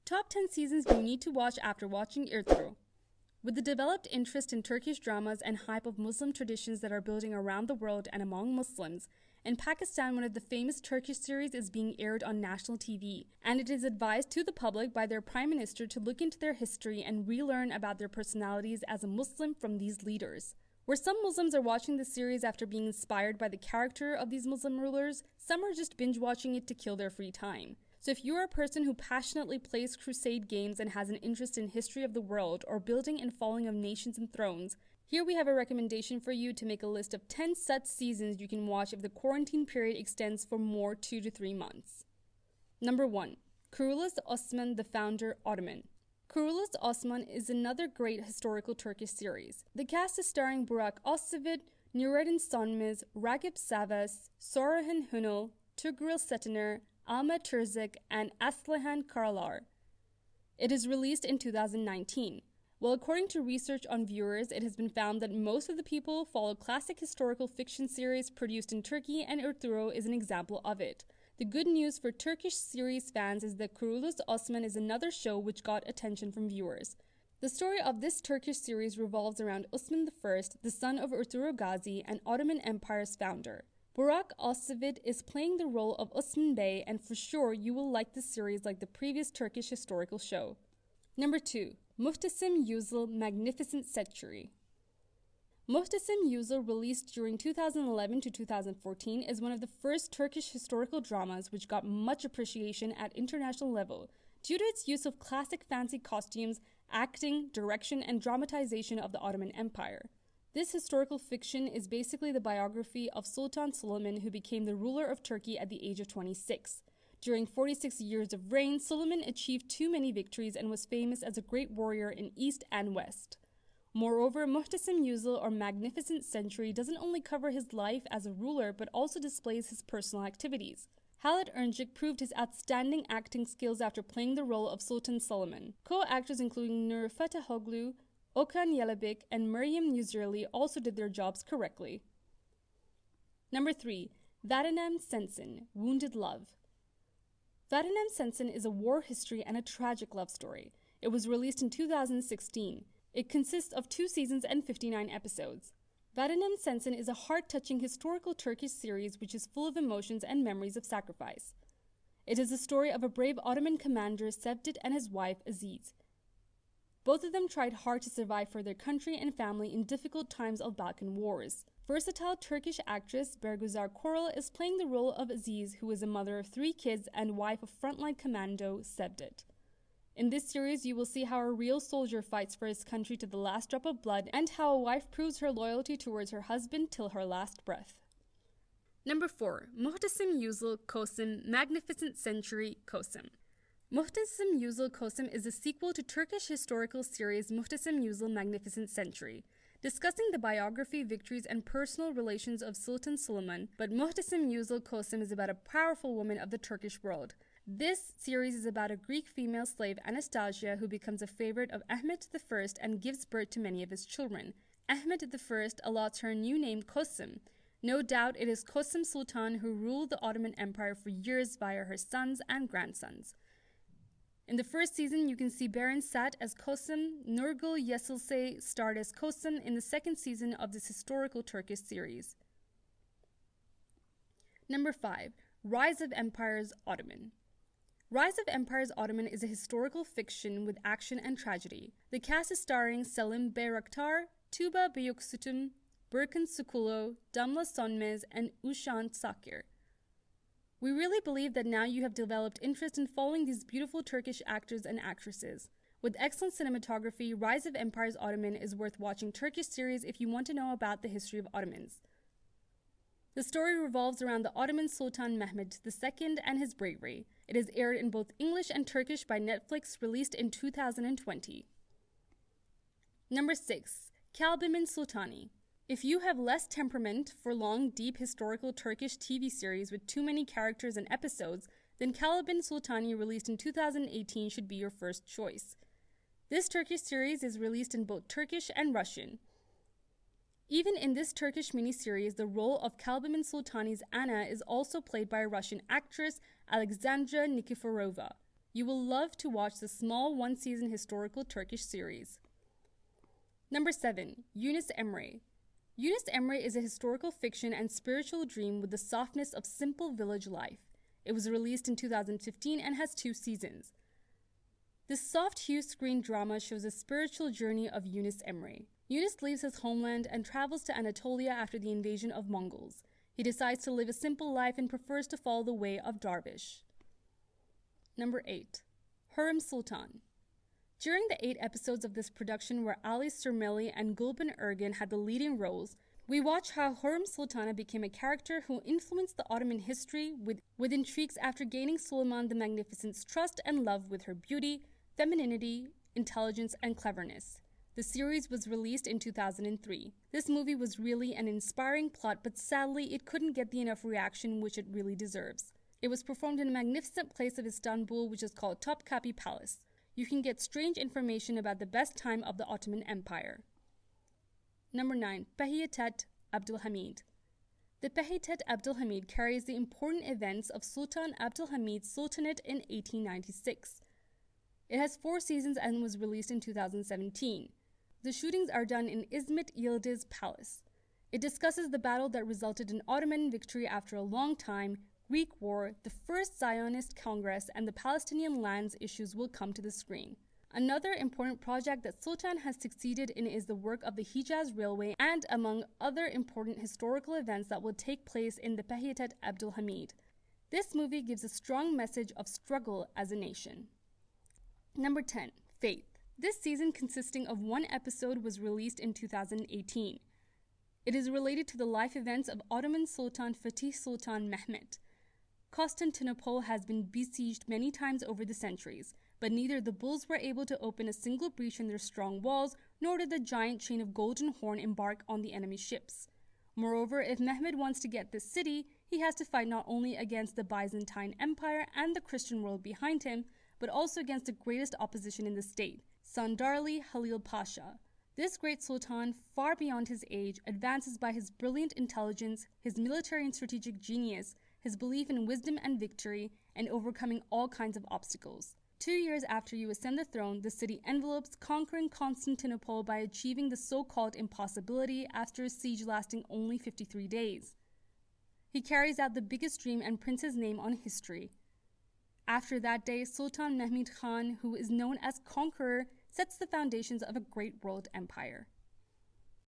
Top 10 seasons you need to watch after watching Ertugrul. With the developed interest in Turkish dramas and hype of Muslim traditions that are building around the world and among Muslims, in Pakistan one of the famous Turkish series is being aired on national TV, and it is advised to the public by their Prime Minister to look into their history and relearn about their personalities as a Muslim from these leaders. Where some Muslims are watching the series after being inspired by the character of these Muslim rulers, some are just binge-watching it to kill their free time. So if you are a person who passionately plays crusade games and has an interest in history of the world or building and falling of nations and thrones, here we have a recommendation for you to make a list of 10 such seasons you can watch if the quarantine period extends for more 2 to 3 months. Number 1. Kuruluş Osman, the Founder, Ottoman. Kuruluş Osman is another great historical Turkish series. The cast is starring Burak Özçivit, Nurettin Sönmez, Ragip Savas, Sorhan Hunal, Ertugrul Setiner, Ahmet Terzik, and Aslihan Karalar. It is released in 2019. Well, according to research on viewers, it has been found that most of the people follow classic historical fiction series produced in Turkey, and Ertugrul is an example of it. The good news for Turkish series fans is that Kuruluş Osman is another show which got attention from viewers. The story of this Turkish series revolves around Osman I, the son of Ertugrul Gazi and Ottoman Empire's founder. Burak Özçivit is playing the role of Osman Bey, and for sure you will like this series like the previous Turkish historical show. Number 2. Musta Sim, Magnificent Century. Musta Sim, released during 2011 to 2014, is one of the first Turkish historical dramas which got much appreciation at international level due to its use of classic fancy costumes, acting, direction, and dramatization of the Ottoman Empire. This historical fiction is basically the biography of Sultan Suleiman, who became the ruler of Turkey at the age of 26. During 46 years of reign, Suleiman achieved too many victories and was famous as a great warrior in East and West. Moreover, Musta Sim, or Magnificent Century doesn't only cover his life as a ruler but also displays his personal activities. Halit Ertugrul proved his outstanding acting skills after playing the role of Sultan Suleiman. Co-actors including Nur Fatihoglu, Okan Yelebik, and Meryem Yusrili also did their jobs correctly. Number 3. Vatan Sinan, Wounded Love. Vatan Sinan is a war history and a tragic love story. It was released in 2016. It consists of 2 seasons and 59 episodes. Vatan Sinan is a heart-touching historical Turkish series which is full of emotions and memories of sacrifice. It is the story of a brave Ottoman commander, Sevdet, and his wife, Aziz. Both of them tried hard to survive for their country and family in difficult times of Balkan wars. Versatile Turkish actress Bergüzar Korel is playing the role of Aziz, who is a mother of 3 kids and wife of frontline commando Sevdet. In this series, you will see how a real soldier fights for his country to the last drop of blood and how a wife proves her loyalty towards her husband till her last breath. Number 4. Musta Sim, Khosan, Magnificent Century, Khosan. Musta Sim, Khosan is a sequel to Turkish historical series Musta Sim, Magnificent Century, discussing the biography, victories, and personal relations of Sultan Suleiman, but Musta Sim, Khosan is about a powerful woman of the Turkish world. This series is about a Greek female slave, Anastasia, who becomes a favorite of Ahmet I and gives birth to many of his children. Ahmet I allots her a new name, Khosan. No doubt it is Harim Sultan who ruled the Ottoman Empire for years via her sons and grandsons. In the first season, you can see Baron Sat as Khosan. Nurgul Yesilse starred as Khosan in the second season of this historical Turkish series. Number 5. Rise of Empires, Ottoman. Rise of Empires, Ottoman is a historical fiction with action and tragedy. The cast is starring Selim Bayraktar, Tuba Büyüksutum, Birkin Sukulo, Damla Sönmez, and Uşan Sakir. We really believe that now you have developed interest in following these beautiful Turkish actors and actresses. With excellent cinematography, Rise of Empires, Ottoman is worth watching Turkish series if you want to know about the history of Ottomans. The story revolves around the Ottoman Sultan Mehmed II and his bravery. It is aired in both English and Turkish by Netflix, released in 2020. Number 6. Kalbim Sultani. If you have less temperament for long, deep historical Turkish TV series with too many characters and episodes, then Kalbim Sultani, released in 2018, should be your first choice. This Turkish series is released in both Turkish and Russian. Even in this Turkish miniseries, the role of Kalbim Sultani's Anna is also played by a Russian actress, Alexandra Nikiforova. You will love to watch the small one-season historical Turkish series. Number 7. Eunice Emery. Eunice Emery is a historical fiction and spiritual dream with the softness of simple village life. It was released in 2015 and has 2 seasons. This soft-hue screen drama shows a spiritual journey of Eunice Emery. Eunice leaves his homeland and travels to Anatolia after the invasion of Mongols. He decides to live a simple life and prefers to follow the way of Darvish. Number 8. Harim Sultan. During the 8 episodes of this production where Ali Sirmeli and Gulben Ergen had the leading roles, we watch how Harim Sultana became a character who influenced the Ottoman history with intrigues after gaining Suleiman the Magnificent's trust and love with her beauty, femininity, intelligence, and cleverness. The series was released in 2003. This movie was really an inspiring plot, but sadly it couldn't get the enough reaction which it really deserves. It was performed in a magnificent place of Istanbul which is called Topkapi Palace. You can get strange information about the best time of the Ottoman Empire. Number 9. Bacit Abdalhamid. The Bacit Abdalhamid carries the important events of Sultan Abdalhamid's Sultanate in 1896. It has 4 seasons and was released in 2017. The shootings are done in Izmit Yildiz Palace. It discusses the battle that resulted in Ottoman victory after a long time, Greek War, the First Zionist Congress, and the Palestinian lands issues will come to the screen. Another important project that Sultan has succeeded in is the work of the Hijaz Railway and among other important historical events that will take place in the Bacit Abdalhamid. This movie gives a strong message of struggle as a nation. Number 10. Faith. This season, consisting of 1 episode, was released in 2018. It is related to the life events of Ottoman Sultan Fatih Sultan Mehmet. Constantinople has been besieged many times over the centuries, but neither the bulls were able to open a single breach in their strong walls, nor did the giant chain of Golden Horn embark on the enemy ships. Moreover, if Mehmed wants to get this city, he has to fight not only against the Byzantine Empire and the Christian world behind him, but also against the greatest opposition in the state, Sandarli Halil Pasha. This great sultan, far beyond his age, advances by his brilliant intelligence, his military and strategic genius, his belief in wisdom and victory, and overcoming all kinds of obstacles. 2 years after you ascend the throne, the city envelopes, conquering Constantinople by achieving the so-called impossibility after a siege lasting only 53 days. He carries out the biggest dream and prints his name on history. After that day, Sultan Mehmed Khan, who is known as Conqueror, sets the foundations of a great world empire.